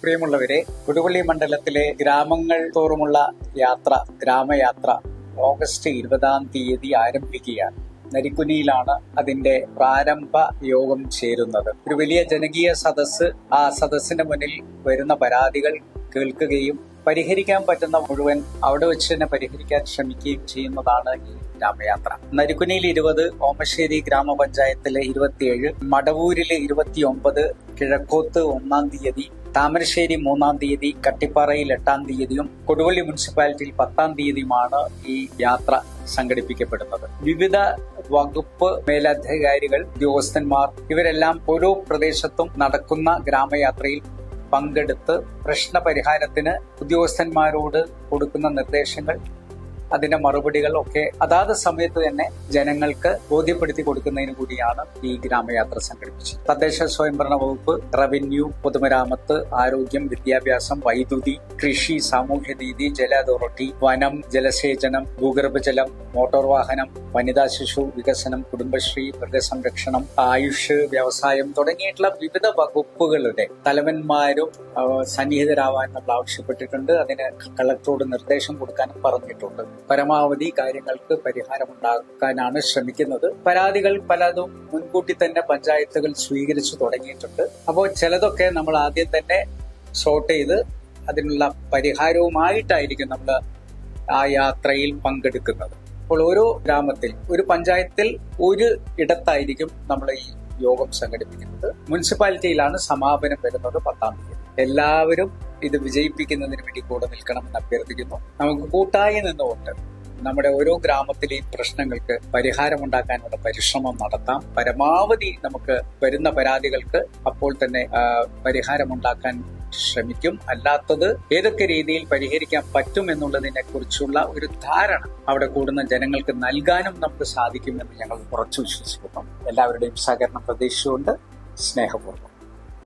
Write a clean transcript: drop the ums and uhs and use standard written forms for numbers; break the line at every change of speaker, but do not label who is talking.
പ്രിയമുള്ളവരെ, കൊടുവള്ളി മണ്ഡലത്തിലെ ഗ്രാമങ്ങൾ തോറുമുള്ള ഗ്രാമയാത്ര ഓഗസ്റ്റ് 20 ആരംഭിക്കുകയാണ്. നരിക്കുനിയിലാണ് അതിന്റെ പ്രാരംഭ യോഗം ചേരുന്നത്. ഒരു വലിയ ജനകീയ സദസ്സ്, ആ സദസ്സിന്റെ മുന്നിൽ വരുന്ന പരാതികൾ കേൾക്കുകയും പരിഹരിക്കാൻ പറ്റുന്ന മുഴുവൻ അവിടെ വെച്ച് തന്നെ പരിഹരിക്കാൻ ശ്രമിക്കുകയും ചെയ്യുന്നതാണ് ഈ ഗ്രാമയാത്ര. നരിക്കുനിയിൽ 20, ഓമശ്ശേരി ഗ്രാമപഞ്ചായത്തിലെ 27, മടവൂരിലെ 29, കിഴക്കോത്ത് 1-ാം തീയതി, താമരശ്ശേരി 3-ാം തീയതി, കട്ടിപ്പാറയിൽ 8-ാം തീയതിയും കൊടുവള്ളി മുനിസിപ്പാലിറ്റിയിൽ 10-ാം തീയതിയുമാണ് ഈ യാത്ര സംഘടിപ്പിക്കപ്പെടുന്നത്. വിവിധ വകുപ്പ് മേലധികാരികൾ, ഉദ്യോഗസ്ഥന്മാർ ഇവരെല്ലാം ഓരോ പ്രദേശത്തും നടക്കുന്ന ഗ്രാമയാത്രയിൽ പങ്കെടുത്ത് പ്രശ്നപരിഹാരത്തിന് ഉദ്യോഗസ്ഥന്മാരോട് കൊടുക്കുന്ന നിർദ്ദേശങ്ങൾ, അതിന്റെ മറുപടികൾ ഒക്കെ അതാത് സമയത്ത് തന്നെ ജനങ്ങൾക്ക് ബോധ്യപ്പെടുത്തി കൊടുക്കുന്നതിന് കൂടിയാണ് ഈ ഗ്രാമയാത്ര സംഘടിപ്പിച്ചത്. തദ്ദേശ സ്വയംഭരണ വകുപ്പ്, റവന്യൂ, പൊതുമരാമത്ത്, ആരോഗ്യം, വിദ്യാഭ്യാസം, വൈദ്യുതി, കൃഷി, സാമൂഹ്യനീതി, ജല അതോറിറ്റി, വനം, ജലസേചനം, ഭൂഗർഭജലം, മോട്ടോർ വാഹനം, വനിതാ ശിശു വികസനം, കുടുംബശ്രീ, മൃഗസംരക്ഷണം, ആയുഷ്, വ്യവസായം തുടങ്ങിയിട്ടുള്ള വിവിധ വകുപ്പുകളുടെ തലവന്മാരും സന്നിഹിതരാവാൻ നമ്മൾ ആവശ്യപ്പെട്ടിട്ടുണ്ട്. അതിന് കളക്ടറോട് നിർദ്ദേശം കൊടുക്കാനും പറഞ്ഞിട്ടുണ്ട്. പരമാവധി കാര്യങ്ങൾക്ക് പരിഹാരമുണ്ടാക്കാനാണ് ശ്രമിക്കുന്നത്. പരാതികൾ പലതും മുൻകൂട്ടി തന്നെ പഞ്ചായത്തുകൾ സ്വീകരിച്ചു തുടങ്ങിയിട്ടുണ്ട്. അപ്പോൾ ചിലതൊക്കെ നമ്മൾ ആദ്യം തന്നെ സോർട്ട് ചെയ്ത് അതിനുള്ള പരിഹാരവുമായിട്ടായിരിക്കും നമ്മൾ ആ യാത്രയിൽ പങ്കെടുക്കുന്നത്. അപ്പോൾ ഓരോ ഗ്രാമത്തിൽ, ഒരു പഞ്ചായത്തിൽ ഒരു ഇടത്തായിരിക്കും നമ്മൾ ഈ യോഗം സംഘടിപ്പിക്കുന്നത്. മുനിസിപ്പാലിറ്റിയിലാണ് സമാപനം വരുന്നത് 10-ാം തീയതി. എല്ലാവരും ഇത് വിജയിപ്പിക്കുന്നതിന് വേണ്ടി കൂടെ നിൽക്കണമെന്ന് അഭ്യർത്ഥിക്കുന്നു. നമുക്ക് കൂട്ടായി നിന്നുകൊണ്ട് നമ്മുടെ ഓരോ ഗ്രാമത്തിലെയും പ്രശ്നങ്ങൾക്ക് പരിഹാരമുണ്ടാക്കാനുള്ള പരിശ്രമം നടത്താം. പരമാവധി നമുക്ക് വരുന്ന പരാതികൾക്ക് അപ്പോൾ തന്നെ പരിഹാരമുണ്ടാക്കാൻ ശ്രമിക്കും. അല്ലാത്തത് ഏതൊക്കെ രീതിയിൽ പരിഹരിക്കാൻ പറ്റും എന്നുള്ളതിനെ കുറിച്ചുള്ള ഒരു ധാരണ അവിടെ കൂടുന്ന ജനങ്ങൾക്ക് നൽകാനും നമുക്ക് സാധിക്കുമെന്ന് ഞങ്ങൾ ഉറച്ചു വിശ്വസിക്കുന്നു. എല്ലാവരുടെയും സഹകരണം പ്രതീക്ഷിച്ചുകൊണ്ട് സ്നേഹപൂർവ്വം.